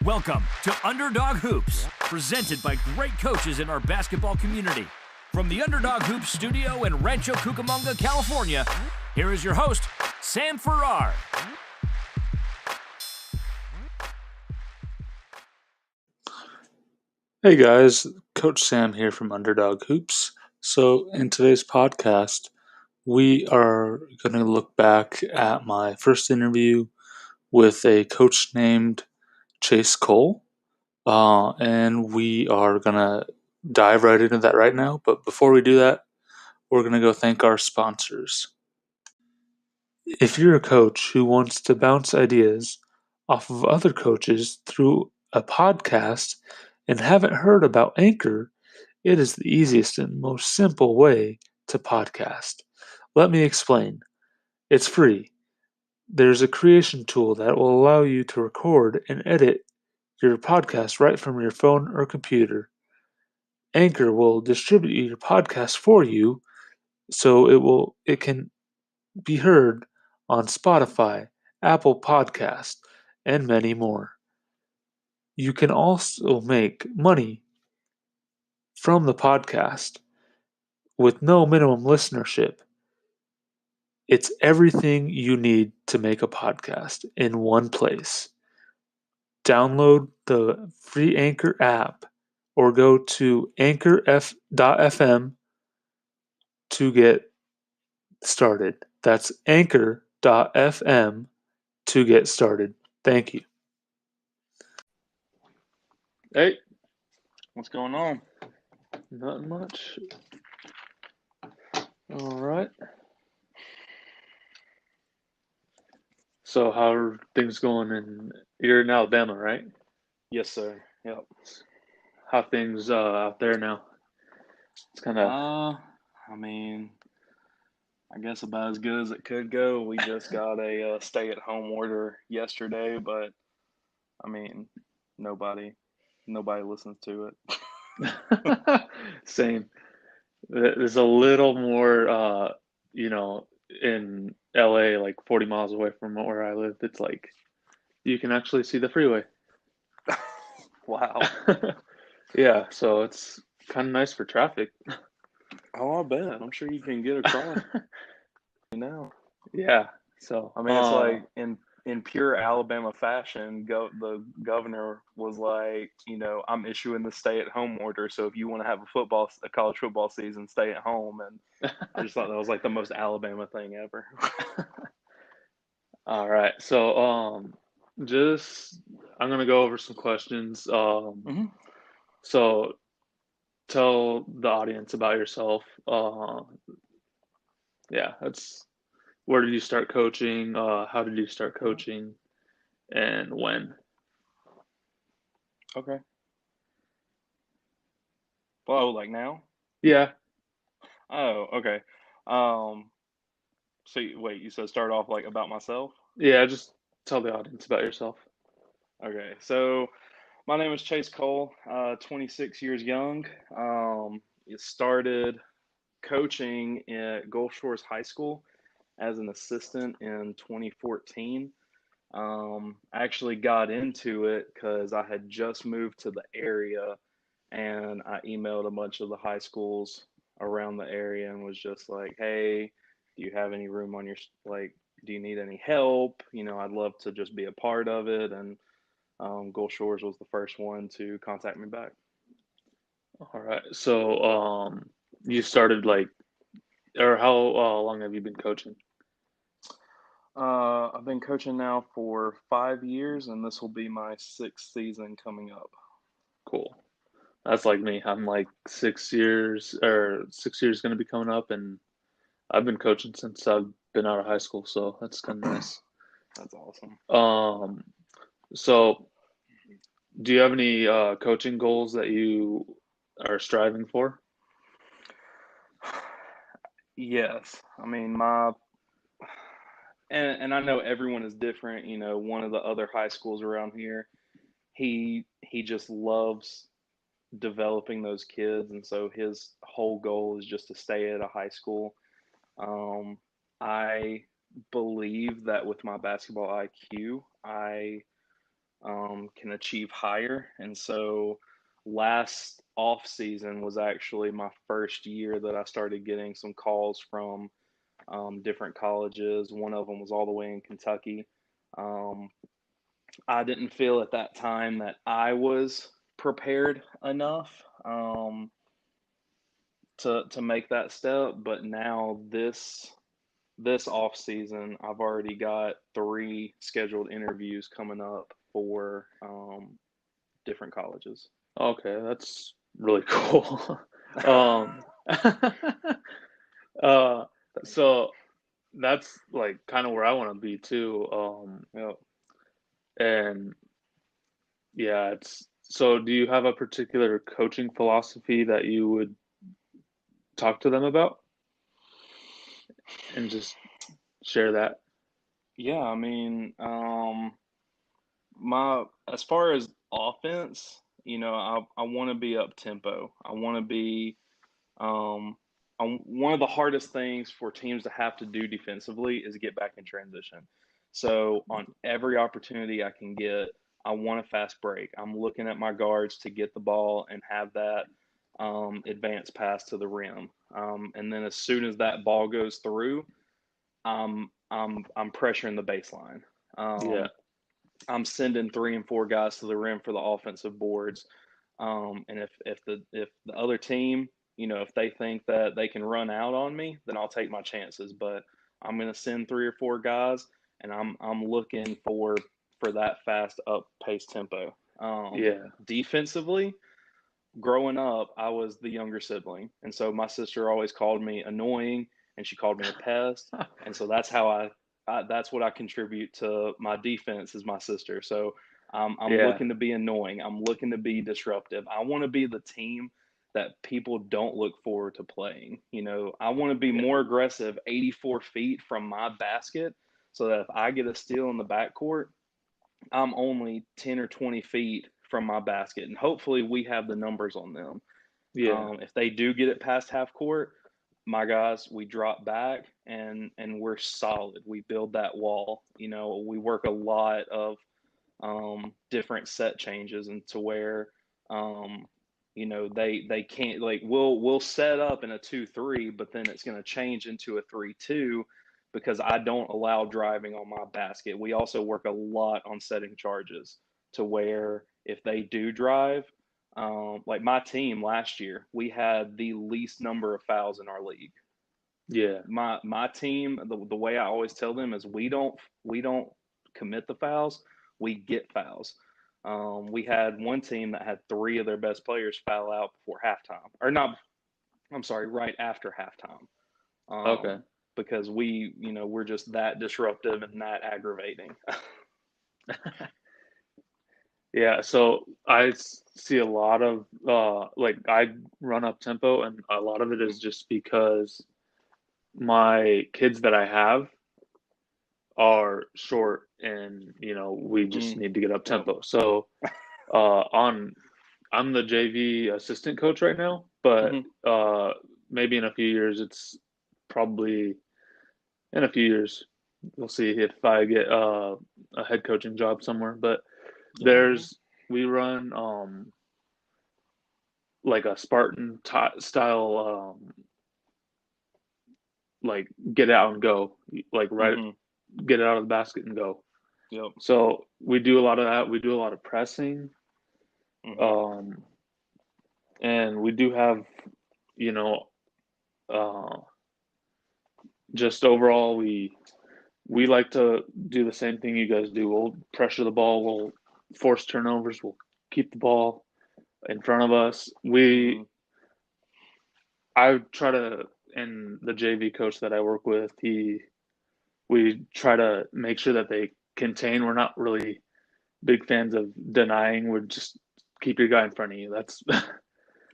Welcome to Underdog Hoops, presented by great coaches in our basketball community. From the Underdog Hoops studio in Rancho Cucamonga, California, here is your host, Sam Farrar. Hey guys, Coach Sam here from Underdog Hoops. So in today's podcast, we are going to look back at my first interview with a coach named Chase Cole. And we are going to dive right into that right now. But before we do that, we're going to go thank our sponsors. If you're a coach who wants to bounce ideas off of other coaches through a podcast and haven't heard about Anchor, it is the easiest and most simple way to podcast. Let me explain. It's free. There's a creation tool that will allow you to record and edit your podcast right from your phone or computer. Anchor will distribute your podcast for you so it can be heard on Spotify, Apple Podcast, and many more. You can also make money from the podcast with no minimum listenership. It's everything you need to make a podcast in one place. Download the free Anchor app or go to anchor.fm to get started. That's anchor.fm to get started. Thank you. Hey, what's going on? Not much. All right. So how are things going you're in Alabama, right? Yes, sir. Yep. How things out there now? It's kind of I mean, I guess about as good as it could go. We just got a stay-at-home order yesterday, but I mean, nobody listens to it. same. There's a little more, in LA, like 40 miles away from where I live. It's like you can actually see the freeway. Wow. Yeah, so it's kind of nice for traffic. Oh, I bet. I'm sure you can get across now. Yeah, so I mean, it's like in pure Alabama fashion, the governor was like, I'm issuing the stay-at-home order. So if you want to have a college football season, stay at home. And I just thought that was like the most Alabama thing ever. all right. So I'm gonna go over some questions. So tell the audience about yourself. Yeah, that's where did you start coaching? How did you start coaching, and when? Okay. Oh, like now? Yeah, Oh, okay. So wait, you said start off like about myself? yeah. Just tell the audience about yourself. Okay. So my name is Chase Cole, 26 years young. Started coaching at Gulf Shores High School as an assistant in 2014. I actually got into it because I had just moved to the area and I emailed a bunch of the high schools around the area and was just like, hey, do you have any room on your, like, do you need any help? I'd love to just be a part of it. And Gulf Shores was the first one to contact me back. All right. So you started or how long have you been coaching? I've been coaching now for 5 years, and this will be my sixth season coming up. Cool. That's like me. I'm like 6 years, or 6 years going to be coming up, and I've been coaching since I've been out of high school, so that's kind of nice. That's awesome. So do you have any coaching goals that you are striving for? Yes, I mean and I know everyone is different. One of the other high schools around here, he just loves developing those kids, and so his whole goal is just to stay at a high school. I believe that with my basketball IQ, I can achieve higher. And so last off season was actually my first year that I started getting some calls from different colleges. One of them was all the way in Kentucky. Um, I didn't feel at that time that I was prepared enough to make that step, but now this off season, I've already got 3 scheduled interviews coming up for different colleges. Okay, that's really cool. um, uh, so that's like kind of where I want to be too. Yep. And yeah, it's so. Do you have a particular coaching philosophy that you would talk to them about and just share that? Yeah, I mean, my as far as offense, I want to be up tempo. I want to be Um, one of the hardest things for teams to have to do defensively is get back in transition. So on every opportunity I can get, I want a fast break. I'm looking at my guards to get the ball and have that advance pass to the rim. And then as soon as that ball goes through, I'm pressuring the baseline. Yeah, Um, I'm sending 3 and 4 guys to the rim for the offensive boards. And if the other team, if they think that they can run out on me, then I'll take my chances. But I'm going to send 3 or 4 guys, and I'm looking for that fast up pace tempo. yeah, Defensively, growing up, I was the younger sibling, and so my sister always called me annoying, and she called me a pest, and so that's how that's what I contribute to my defense is my sister. So I'm yeah, looking to be annoying. I'm looking to be disruptive. I want to be the team that people don't look forward to playing. I want to be yeah, more aggressive 84 feet from my basket so that if I get a steal in the backcourt, I'm only 10 or 20 feet from my basket, and hopefully we have the numbers on them. yeah, If they do get it past half court, my guys, we drop back and we're solid. We build that wall. We work a lot of different set changes, and to where they can't, like, we'll set up in a 2-3, but then it's going to change into a 3-2 because I don't allow driving on my basket. We also work a lot on setting charges to where if they do drive, like my team last year, we had the least number of fouls in our league. yeah, My team, the way I always tell them is we don't commit the fouls, we get fouls. We had one team that had 3 of their best players foul out before halftime, or not. I'm sorry, right after halftime, okay. because we're just that disruptive and that aggravating. Yeah, so see a lot of like I run up tempo, and a lot of it is just because my kids that I have are short, and we just Mm, need to get up yep. tempo. So on I'm the JV assistant coach right now, but Hmm. maybe in a few years, it's probably in a few years we'll see if I get a head coaching job somewhere. But Yeah, yeah. there's we run like a Spartan style, like get out and go, like right, Hmm. get it out of the basket and go. Yep. So we do a lot of that. We do a lot of pressing, Hmm. um, and we do have, you know, uh, just overall we like to do the same thing you guys do. We'll pressure the ball. We'll force turnovers. We'll keep the ball in front of us. Hmm. I try to, and the JV coach that I work with, we try to make sure that they contain. We're not really big fans of denying. We're just keep your guy in front of you.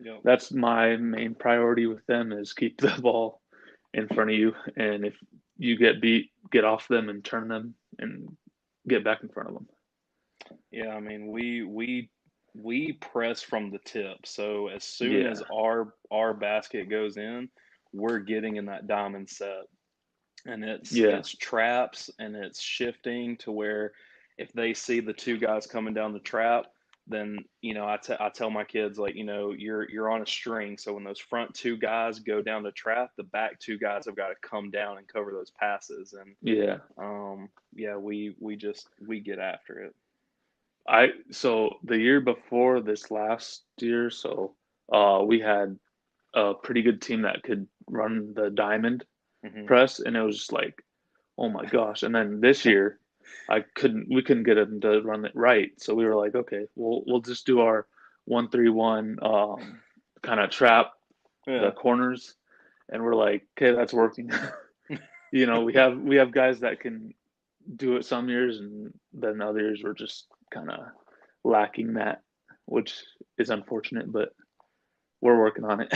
Yep. That's my main priority with them is keep the ball in front of you. And if you get beat, get off them and turn them and get back in front of them. Yeah, I mean, we press from the tip. So as soon as Yeah, our basket goes in, we're getting in that diamond set. And it's yeah, it's traps and it's shifting to where if they see the two guys coming down the trap, then I tell my kids, like, you're on a string. So when those front two guys go down the trap, the back two guys have got to come down and cover those passes. And Yeah. yeah, we get after it. So the year before this last year, we had a pretty good team that could run the diamond Hmm. press, and it was just like, oh my gosh. And then this year, we couldn't get them to run it right, so we were like, okay, we'll just do our 1-3-1 kind of trap the Yeah. corners, and we're like, okay, that's working. We have guys that can do it some years, and then other years we're just kind of lacking that, which is unfortunate, but we're working on it.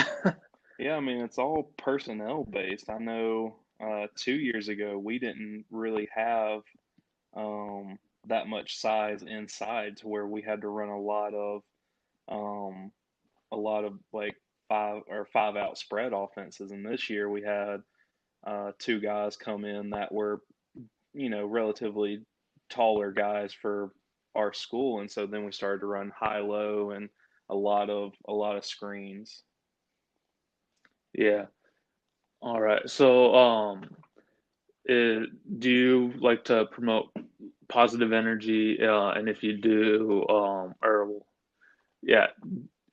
Yeah, I mean, it's all personnel based. I know 2 years ago we didn't really have um, that much size inside to where we had to run um, a lot of like five out spread offenses. And this year we had two guys come in that were relatively taller guys for our school, and so then we started to run high low and a lot of screens. Yeah. All right. So, do you like to promote positive energy? And if you do, or yeah,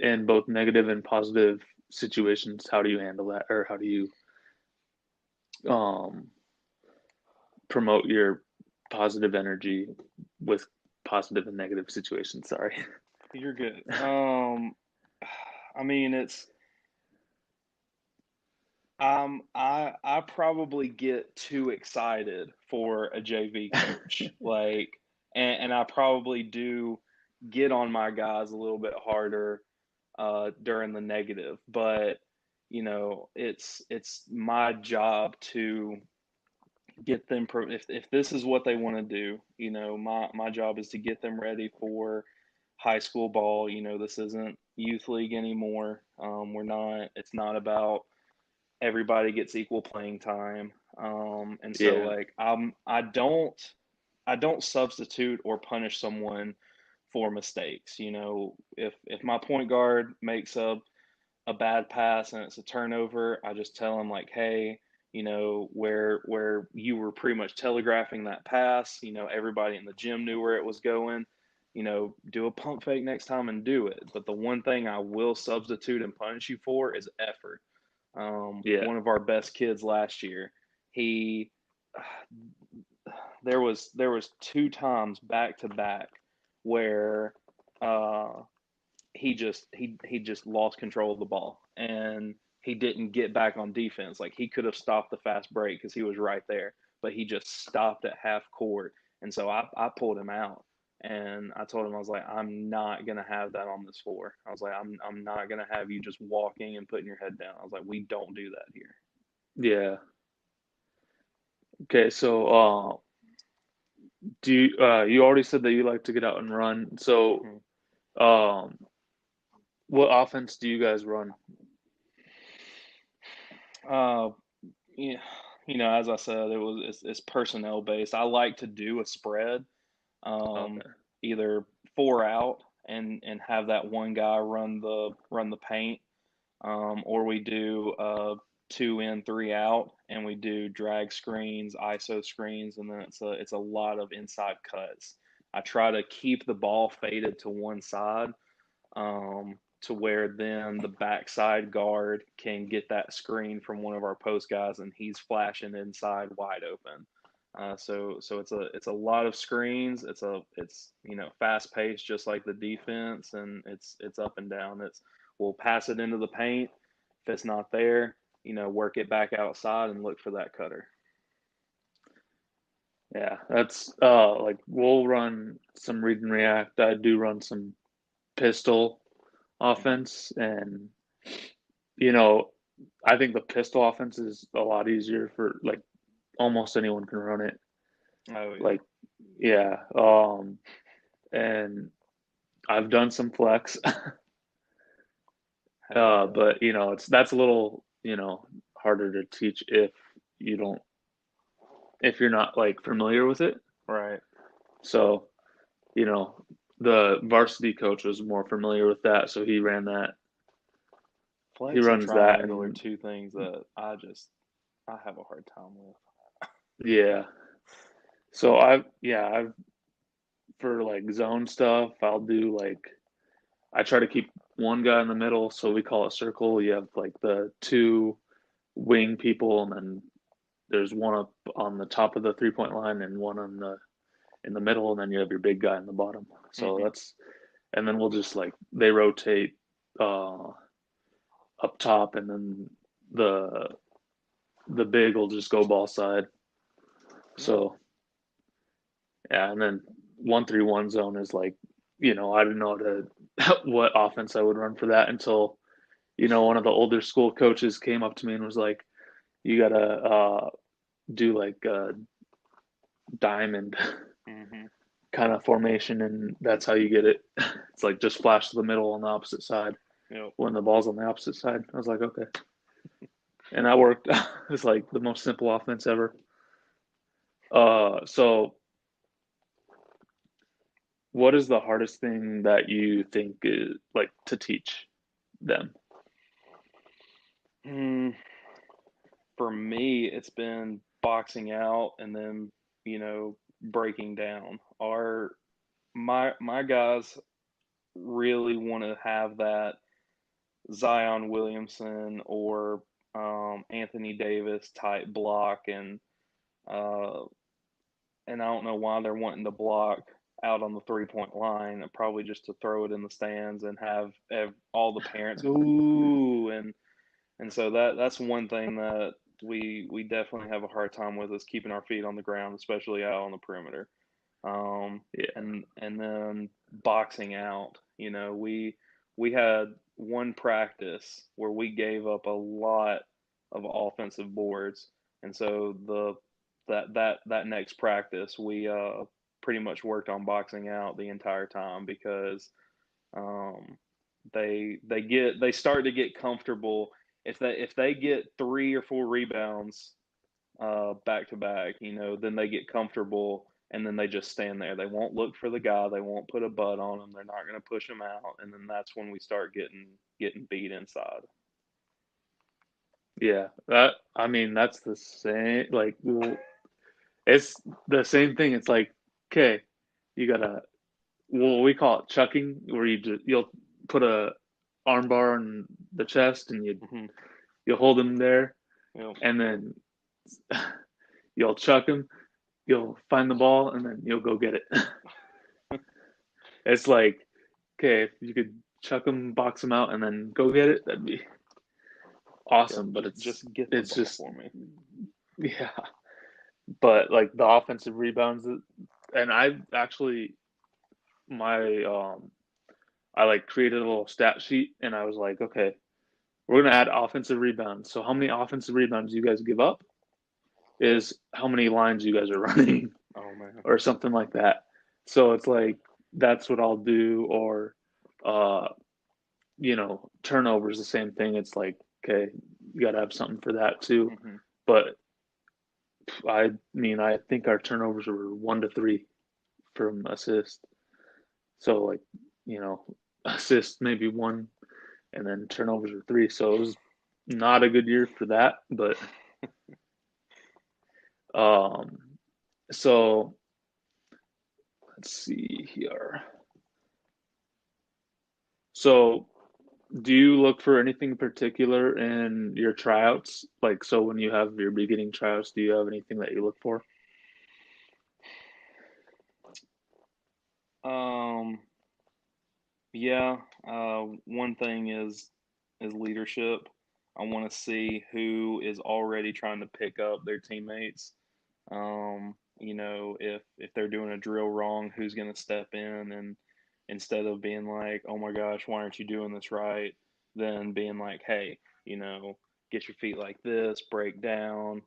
in both negative and positive situations, how do you handle that, or how do you um promote your positive energy with positive and negative situations? Sorry. You're good. I mean, I probably get too excited for a JV coach, like, and I probably do get on my guys a little bit harder during the negative, but it's my job to get them if this is what they want to do. My job is to get them ready for high school ball. This isn't youth league anymore. We're not. It's not about everybody gets equal playing time. And so Yeah. like I don't substitute or punish someone for mistakes. If my point guard makes a bad pass and it's a turnover, I just tell him like, hey, where you were pretty much telegraphing that pass, everybody in the gym knew where it was going. Do a pump fake next time and do it. But the one thing I will substitute and punish you for is effort. Yeah. One of our best kids last year, he there was two times back to back where uh, he just lost control of the ball, and he didn't get back on defense. Like, he could have stopped the fast break because he was right there, but he just stopped at half court. And so I pulled him out, and I told him, I was like, I'm not gonna have that on this floor. I was like, I'm not gonna have you just walking and putting your head down. I was like, we don't do that here. Yeah. Okay. So, you already said that you like to get out and run. So, Mhm. um, what offense do you guys run? Uh, yeah, as I said, it's personnel based. I like to do a spread, um, Okay. either four out and have that one guy run the paint, or we do two in, three out, and we do drag screens, ISO screens, and then it's a lot of inside cuts. I try to keep the ball faded to one side, to where then the backside guard can get that screen from one of our post guys, and he's flashing inside wide open. So it's a lot of screens. It's fast paced, just like the defense, and it's up and down. We'll pass it into the paint. If it's not there, work it back outside and look for that cutter. Yeah, that's like we'll run some read and react. I do run some pistol Hmm. offense, and you know, I think the pistol offense is a lot easier for like almost anyone can run it. Oh yeah. Like, yeah, and I've done some flex, Hell yeah. but that's a little harder to teach you don't if you're not like familiar with it. Right. So. the varsity coach was more familiar with that, so he ran that. He Flex and runs that, triangle are and two things that I have a hard time with. yeah. So I've for like zone stuff, I'll do like I try to keep one guy in the middle, so we call it circle. You have like the two wing people, and then there's one up on the top of the 3 point line and one on the in the middle, and then you have your big guy in the bottom. So Hmm. and then we'll just like they rotate uh up top, and then the the big will just go ball side. Yeah. So yeah, and then 1-3-1 zone is like, I didn't know what offense I would run for that until, one of the older school coaches came up to me and was like, you gotta do like a diamond Hmm. kind of formation, and that's how you get it. It's like just flash to the middle on the opposite side Yep. when the ball's on the opposite side. I was like, okay. And that worked. It's like the most simple offense ever. So what is the hardest thing that you think is like to teach them? Mm, for me, it's been boxing out and then, breaking down. My guys really want to have that Zion Williamson or Anthony Davis type block, uh, and I don't know why they're wanting to block out on the 3 point line, probably just to throw it in the stands and have all the parents go ooh, and so that's one thing that we definitely have a hard time with, is keeping our feet on the ground, especially out on the perimeter. Yeah. And then boxing out. We had one practice where we gave up a lot of offensive boards, and so that next practice we pretty much worked on boxing out the entire time, because um, they start to get comfortable if they get 3 or 4 rebounds back to back, then they get comfortable and then they just stand there. They won't look for the guy. They won't put a butt on them. They're not going to push them out, and then that's when we start getting beat inside. Yeah. I mean, that's the same. Like, well, it's the same thing. It's like, okay, you gotta, well, we call it chucking, where you'll put a arm bar on the chest, and Hmm. you'll hold him there, Yep. and then you'll chuck him. You'll find the ball, and then you'll go get it. It's like, okay, if you could chuck him, box him out, and then go get it, that'd be Yep. awesome. But Just get the it's ball just for me. yeah. But like the offensive rebounds, and I actually my I like created a little stat sheet, and I was like, okay, we're gonna add offensive rebounds. So how many offensive rebounds you guys give up is how many lines you guys are running, Oh man. or something like that. So it's like that's what I'll do, or uh, turnovers the same thing. It's like, okay, you gotta have something for that too. Hmm. But I mean, I think our turnovers were 1 to 3 from assist. So like, you know, assist maybe one, and then turnovers were 3. So it was not a good year for that. But um, so let's see here. So do you look for anything particular in your tryouts? Like, so when you have your beginning tryouts, do you have anything that you look for? Um. Yeah. One thing is leadership. I want to see who is already trying to pick up their teammates. If they're doing a drill wrong, who's going to step in, and instead of being like, "Oh my gosh, why aren't you doing this right?" then being like, "Hey, get your feet like this, break down,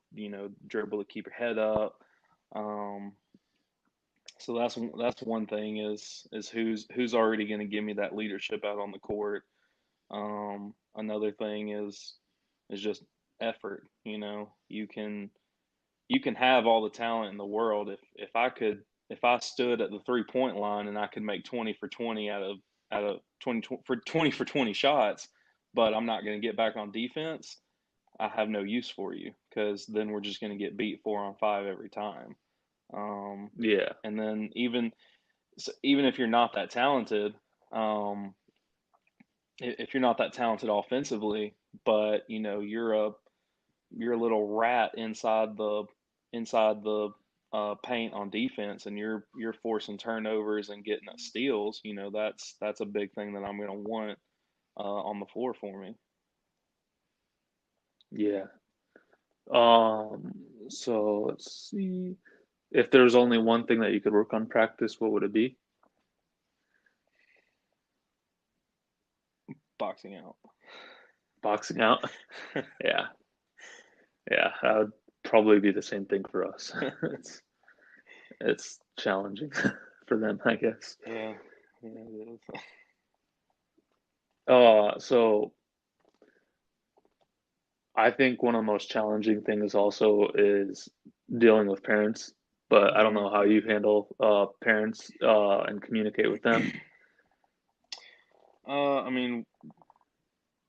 dribble to keep your head up." Um, so that's one thing is who's already going to give me that leadership out on the court. Another thing is just effort. You can have all the talent in the world. if I stood at the 3-point line and I could make 20 for 20 out of 20 for 20 shots, but I'm not going to get back on defense, I have no use for you because then we're just going to get beat 4-on-5 every time. Yeah. And then even if you're not that talented, if you're not that talented offensively, but you're a little rat inside the paint on defense, and you're forcing turnovers and getting us steals. That's a big thing that I'm going to want on the floor for me. Yeah. So let's see. If there's only one thing that you could work on practice, what would it be? Boxing out. Boxing out? Yeah. Yeah, that would probably be the same thing for us. It's challenging for them, I guess. Yeah, it is. So I think one of the most challenging things also is dealing with parents, but I don't know how you handle parents and communicate with them. I mean,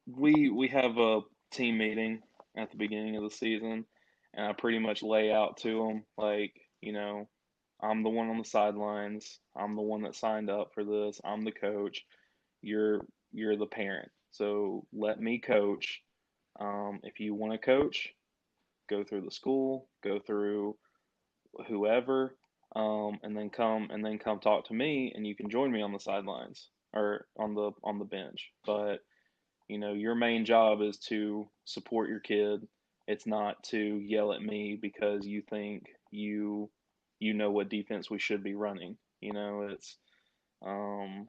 we have a team meeting at the beginning of the season, and I pretty much lay out to them like, I'm the one on the sidelines. I'm the one that signed up for this. I'm the coach. You're the parent. So let me coach. If you want to coach, go through the school, go through whoever, and then come talk to me, and you can join me on the sidelines or on the bench. But your main job is to support your kid. It's not to yell at me because you think you know what defense we should be running. It's um,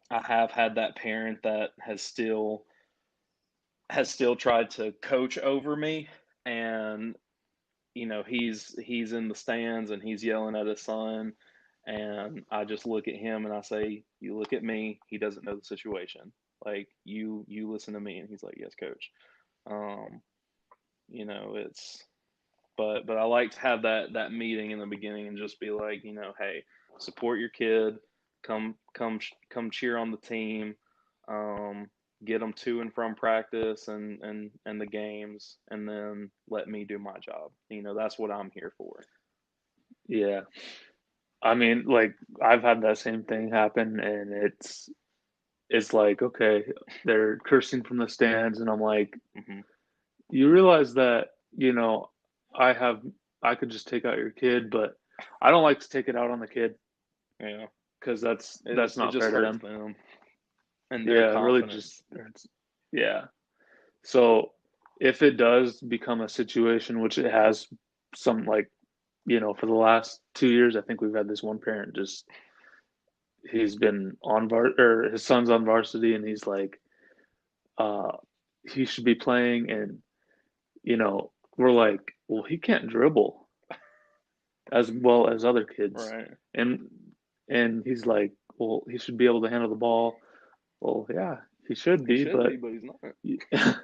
I have had that parent that has still tried to coach over me, and he's in the stands and he's yelling at his son, and I just look at him and I say, "You look at me. He doesn't know the situation. Like you listen to me." And he's like, "Yes, coach." Um, it's but I like to have that meeting in the beginning and just be like, hey, support your kid, come cheer on the team, um, get them to and from practice and the games, and then let me do my job. That's what I'm here for. Yeah. I mean, like I've had that same thing happen, and it's like, okay, they're cursing from the stands, and I'm like, Hmm. you realize that, I have I could just take out your kid, but I don't like to take it out on the kid Yeah, because that's it not just fair to hurts them. them and their Yeah, it really just confidence. hurts. Yeah. So if it does become a situation, which it has some like, for the last 2 years, I think we've had this one parent just he's been on or his son's on varsity, and he's like, uh, he should be playing, and we're like, well, he can't dribble as well as other kids, Right. and he's like, well, he should be able to handle the ball. Well, yeah, he should He be, should but be, but he's not.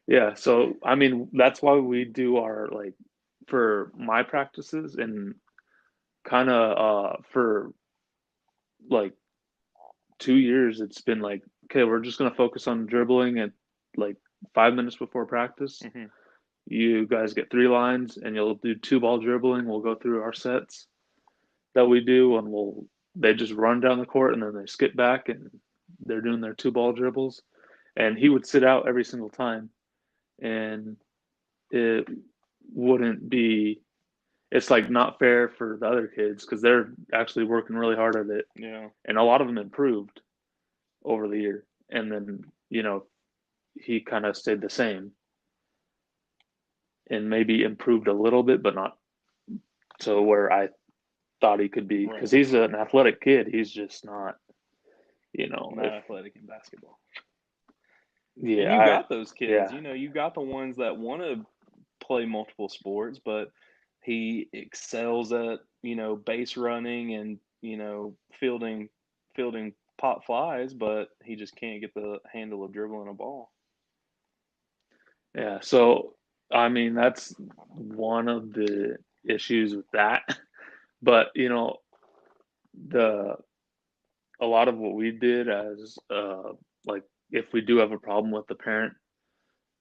yeah. So I mean, that's why we do our like for my practices and kind of for like 2 years, it's been like, okay, we're just gonna focus on dribbling at like 5 minutes before practice. Hmm. You guys get 3 lines, and you'll do two ball dribbling. We'll go through our sets that we do, and they just run down the court, and then they skip back, and they're doing their two ball dribbles. And he would sit out every single time, and it wouldn't be. It's like not fair for the other kids because they're actually working really hard at it, Yeah. and a lot of them improved over the year. And then he kind of stayed the same and maybe improved a little bit, but not to where I thought he could be because Right. he's an athletic kid. He's just not, Not if athletic in basketball. And yeah, you got those kids. yeah, You got the ones that want to play multiple sports, but he excels at base running and fielding pop flies, but he just can't get the handle of dribbling a ball. yeah. So I mean, that's one of the issues with that. but the a lot of what we did as like if we do have a problem with the parent,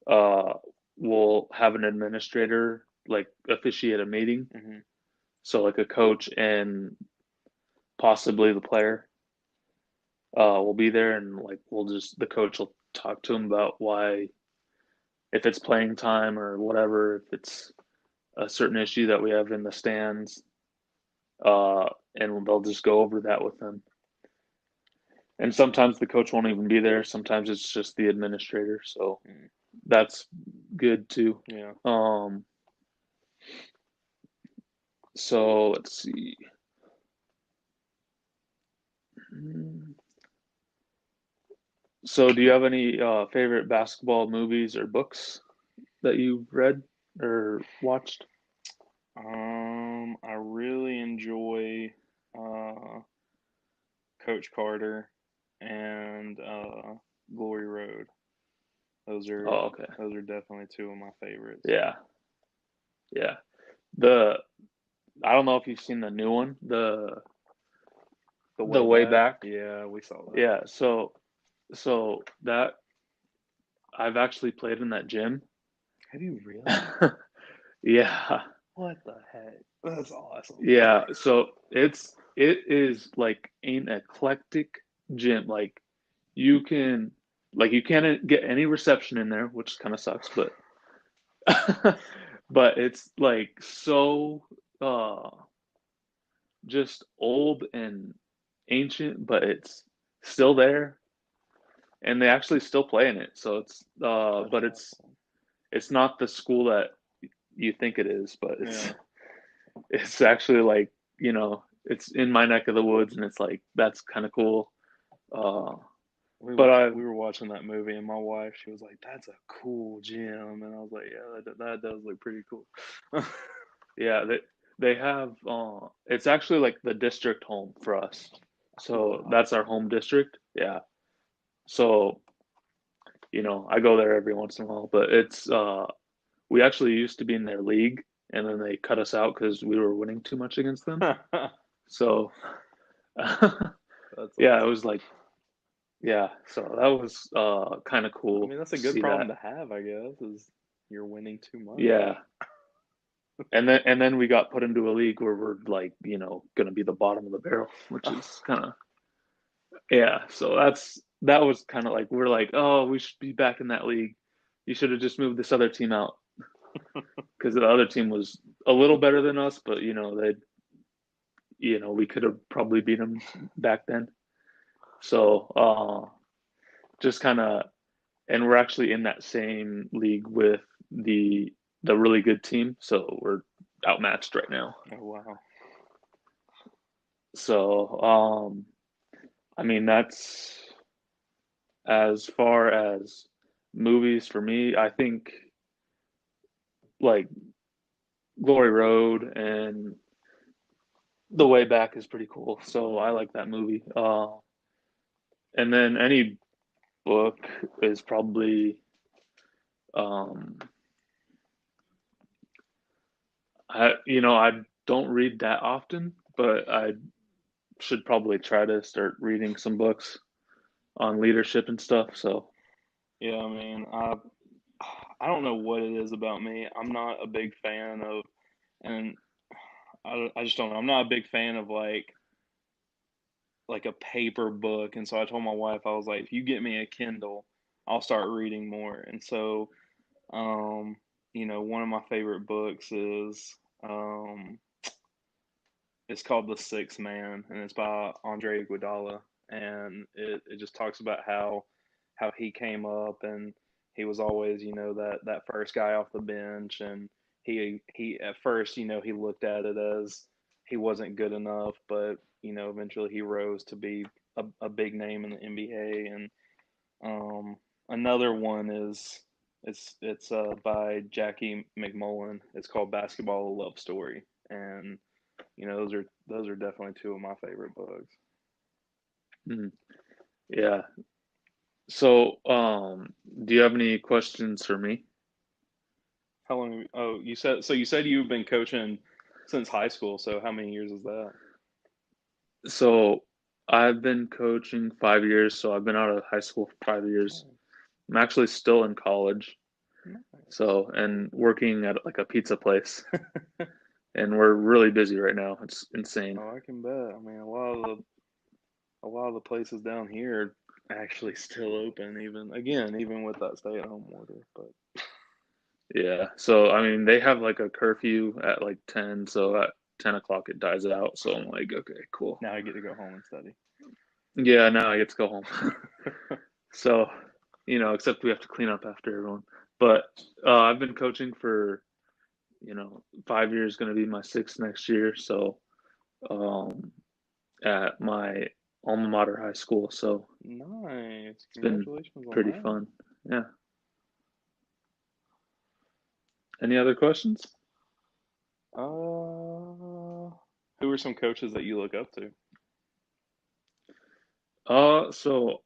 uh, we'll have an administrator like officiate a meeting. Mm-hmm. So like a coach and possibly the player will be there, and like the coach will talk to him about why, if it's playing time or whatever, if it's a certain issue that we have in the stands, and they'll just go over that with them. And sometimes the coach won't even be there. Sometimes it's just the administrator. So that's good too. Yeah. So let's see. So do you have any favorite basketball movies or books that you've read or watched? I really enjoy Coach Carter and Glory Road. Those Oh, okay. are definitely two of my favorites. Yeah. Yeah. I don't know if you've seen the new one, the way back. Yeah, we saw that. Yeah, so that I've actually played in that gym. Have you really? Yeah. What the heck? That's awesome. Yeah, so it is like an eclectic gym. Like you can't get any reception in there, which kind of sucks, but but it's like so just old and ancient, but it's still there, and they actually still play in it. So but it's not the school that you think it is, but it's actually like it's in my neck of the woods, and it's like that's kind of cool. We But were watching that movie, and my wife, she was like, "That's a cool gym," and I was like, "Yeah, that does look pretty cool." yeah, they have it's actually like the district home for us, so that's our home district. Yeah, so I go there every once in a while, but it's we actually used to be in their league, and then they cut us out because we were winning too much against them. So yeah, it was like so that was kind of cool. I mean, that's a good problem to have, I guess, is you're winning too much. Yeah. And then we got put into a league where we're like, gonna be the bottom of the barrel, which is kind of so that was kind of like, we're like, oh, we should be back in that league. You should have just moved this other team out, because the other team was a little better than us, but we could have probably beat them back then. So just kind of, and we're actually in that same league with the really good team, so we're outmatched right now. Oh wow. So I mean, that's as far as movies for me. I think like Glory Road and The Way Back is pretty cool, so I like that movie. And then any book is probably I don't read that often, but I should probably try to start reading some books on leadership and stuff. So yeah, I mean, I don't know what it is about me. I'm not a big fan of, and I just don't know. I'm not a big fan of like a paper book. And so I told my wife, I was like, if you get me a Kindle, I'll start reading more. And so, one of my favorite books is it's called The Sixth Man, and it's by Andre Iguodala, and it just talks about how he came up, and he was always that first guy off the bench, and he at first he looked at it as he wasn't good enough, but eventually he rose to be a big name in the NBA. And another one is it's by Jackie McMullen. It's called Basketball: A Love Story, and those are definitely two of my favorite books. Yeah. So do you have any questions for me? How long? Oh, you said you've been coaching Since high school. So how many years is that? So I've been coaching 5 years, so I've been out of high school for 5 years. I'm actually still in college, Nice. so and working at like a pizza place, and we're really busy right now. It's insane. Oh, I can bet. I mean, a lot of the places down here actually still open, even with that stay-at-home order. But Yeah. So I mean, they have like a curfew at like 10, so at 10 o'clock it dies out. So I'm like, okay, cool. now I get to go home and study. Yeah, now I get to go home. So, except we have to clean up after everyone. But I've been coaching for, 5 years, going to be my sixth next year. So, um, at my alma mater high school. So Nice. it's been Congratulations on pretty that. fun. Yeah. Any other questions? Who are some coaches that you look up to? So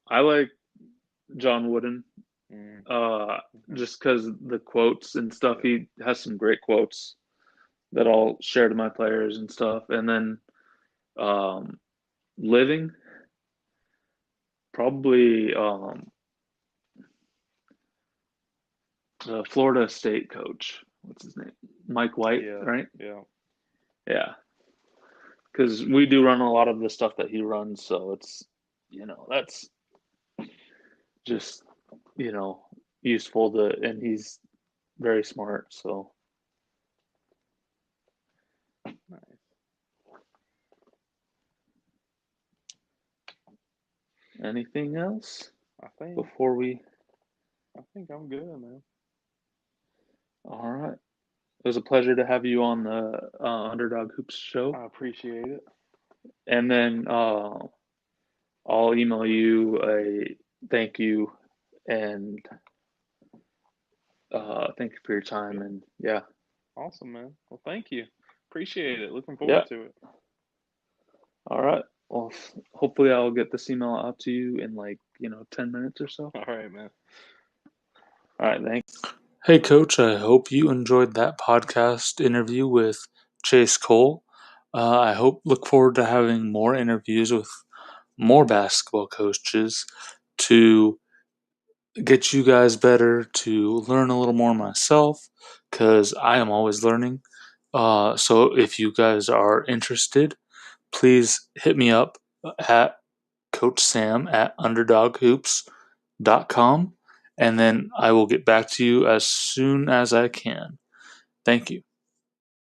I like John Wooden. Mm, Just because the quotes and stuff, he has some great quotes that I'll share to my players and stuff. And then um, living, probably the Florida State coach. What's his name? Mike White, yeah, right? yeah. Yeah, because we do run a lot of the stuff that he runs, so it's that's just you know useful to, and he's very smart. So Nice. anything else I think before we? I think I'm good, man. All right. It was a pleasure to have you on the Underdog Hoops show. I appreciate it. And then I'll email you a thank you and thank you for your time. And yeah, Awesome, man. Well, thank you. Appreciate it. Looking yeah. forward to it. All right. Well, hopefully I'll get this email out to you in 10 minutes or so. All right, man. All right. Thanks. Hey, Coach. I hope you enjoyed that podcast interview with Chase Cole. I look forward to having more interviews with more basketball coaches to get you guys better, to learn a little more myself, because I am always learning. So if you guys are interested, please hit me up at Coach Sam at underdoghoops.com, and then I will get back to you as soon as I can. Thank you.